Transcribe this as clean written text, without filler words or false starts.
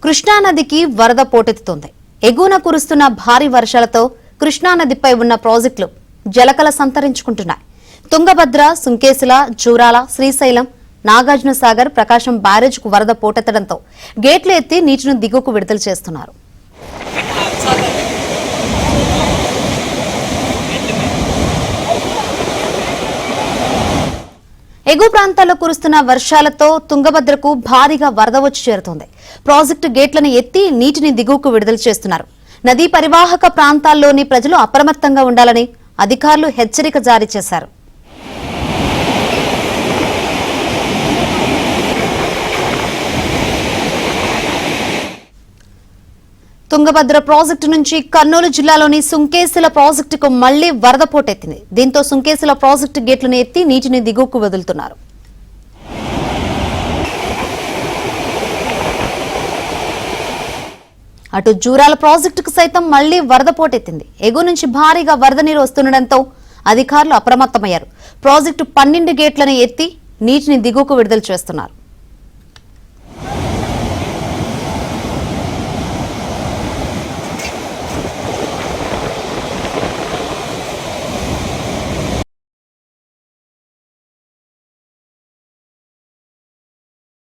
కృష్ణానదికి వరద పోటెత్తుతోంది. ఎగువన కురుస్తున్న భారీ వర్షాలతో కృష్ణానదిపై ఉన్న ప్రాజెక్టులు జలకల సంతరించుకుంటున్నాయి. తుంగభద్ర, సుంకేసుల, జూరాల, శ్రీశైలం, నాగార్జునసాగర్, ప్రకాశం బ్యారేజ్కు వరద పోటెత్తడంతో గేట్లు ఎత్తి నీటిని దిగువకు విడుదల చేస్తున్నారు. ఎగువ ప్రాంతాల్లో కురుస్తున్న వర్షాలతో తుంగభద్రకు భారీగా వరద వచ్చి చేరుతోంది. ప్రాజెక్టు గేట్లను ఎత్తి నీటిని దిగువకు విడుదల చేస్తున్నారు. నదీ పరివాహక ప్రాంతాల్లోని ప్రజలు అప్రమత్తంగా ఉండాలని అధికారులు హెచ్చరిక జారీ చేశారు. తుంగభద్ర ప్రాజెక్టు నుంచి కర్నూలు జిల్లాలోని సుంకేసుల ప్రాజెక్టుకు మళ్లీ వరద పోటెత్తింది. దీంతో సుంకేసుల ప్రాజెక్టు గేట్లను ఎత్తి నీటిని దిగువకు వదులుతున్నారు. అటు జూరాల ప్రాజెక్టుకు సైతం మళ్లీ వరద పోటెత్తింది. ఎగువ నుంచి భారీగా వరద నీరు వస్తుండటంతో అధికారులు అప్రమత్తమయ్యారు. ప్రాజెక్టు 12 గేట్లను ఎత్తి నీటిని దిగువకు విడుదల చేస్తున్నారు.